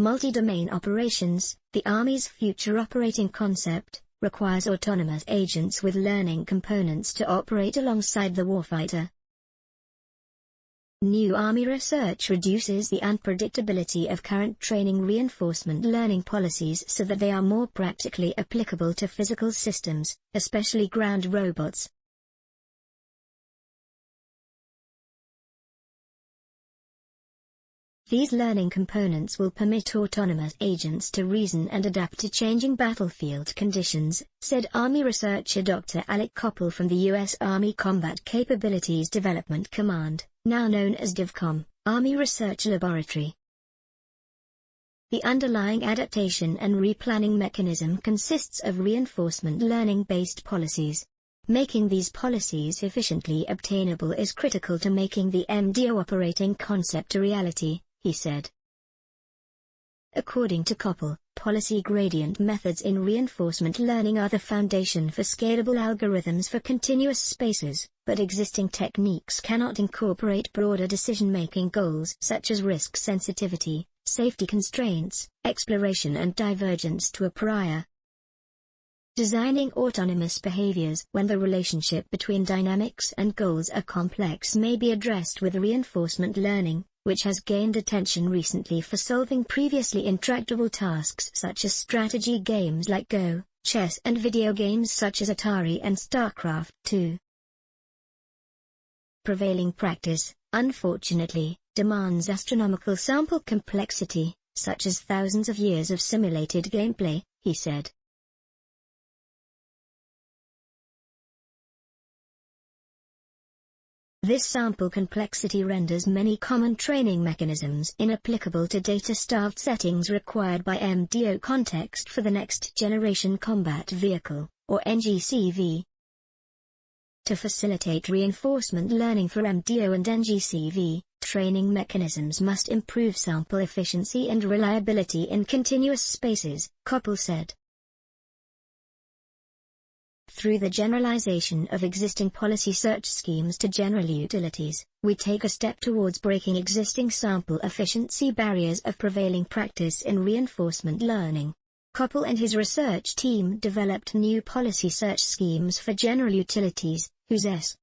Multi-domain operations, the Army's future operating concept, requires autonomous agents with learning components to operate alongside the warfighter. New Army research reduces the unpredictability of current training reinforcement learning policies so that they are more practically applicable to physical systems, especially ground robots. These learning components will permit autonomous agents to reason and adapt to changing battlefield conditions, said Army researcher Dr. Alec Koppel from the U.S. Army Combat Capabilities Development Command, now known as DEVCOM, Army Research Laboratory. The underlying adaptation and replanning mechanism consists of reinforcement learning-based policies. Making these policies efficiently obtainable is critical to making the MDO operating concept a reality, he said. According to Koppel, policy gradient methods in reinforcement learning are the foundation for scalable algorithms for continuous spaces, but existing techniques cannot incorporate broader decision-making goals such as risk sensitivity, safety constraints, exploration and divergence to a prior. Designing autonomous behaviors when the relationship between dynamics and goals are complex may be addressed with reinforcement learning, which has gained attention recently for solving previously intractable tasks such as strategy games like Go, chess and video games such as Atari and StarCraft II. Prevailing practice, unfortunately, demands astronomical sample complexity, such as thousands of years of simulated gameplay, he said. This sample complexity renders many common training mechanisms inapplicable to data-starved settings required by MDO context for the Next Generation Combat Vehicle, or NGCV. To facilitate reinforcement learning for MDO and NGCV, training mechanisms must improve sample efficiency and reliability in continuous spaces, Koppel said. Through the generalization of existing policy search schemes to general utilities, we take a step towards breaking existing sample efficiency barriers of prevailing practice in reinforcement learning. Koppel and his research team developed new policy search schemes for general utilities, whose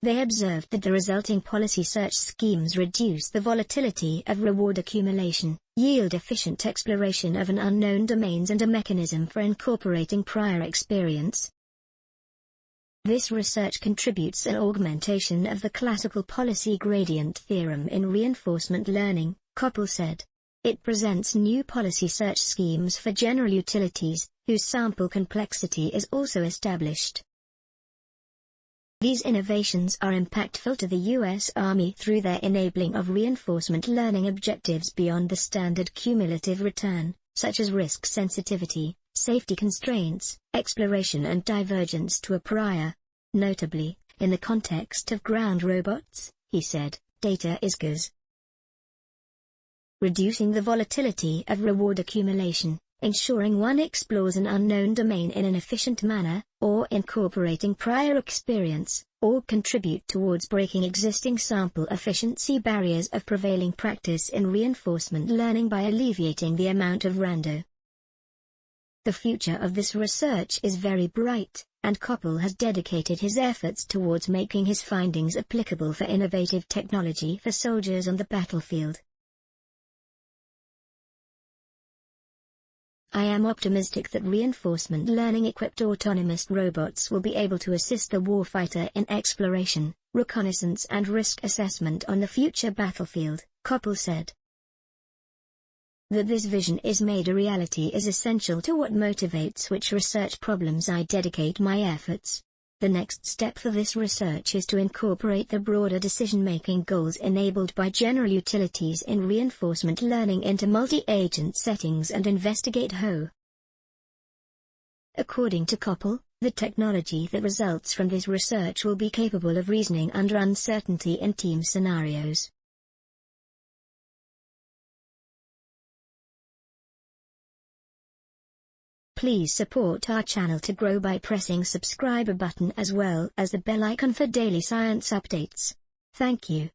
They observed that the resulting policy search schemes reduce the volatility of reward accumulation, yield efficient exploration of an unknown domains and a mechanism for incorporating prior experience. This research contributes an augmentation of the classical policy gradient theorem in reinforcement learning, Koppel said. It presents new policy search schemes for general utilities, whose sample complexity is also established. These innovations are impactful to the U.S. Army through their enabling of reinforcement learning objectives beyond the standard cumulative return, such as risk sensitivity, safety constraints, exploration and divergence to a prior. Notably, in the context of ground robots, he said, data is scarce. Reducing the volatility of reward accumulation, ensuring one explores an unknown domain in an efficient manner, or incorporating prior experience, all contribute towards breaking existing sample efficiency barriers of prevailing practice in reinforcement learning by alleviating the amount of rando. The future of this research is very bright, and Koppel has dedicated his efforts towards making his findings applicable for innovative technology for soldiers on the battlefield. I am optimistic that reinforcement learning-equipped autonomous robots will be able to assist the warfighter in exploration, reconnaissance and risk assessment on the future battlefield, Koppel said. That this vision is made a reality is essential to what motivates which research problems I dedicate my efforts. The next step for this research is to incorporate the broader decision-making goals enabled by general utilities in reinforcement learning into multi-agent settings and investigate how. According to Koppel, the technology that results from this research will be capable of reasoning under uncertainty in team scenarios. Please support our channel to grow by pressing subscribe button as well as the bell icon for daily science updates. Thank you.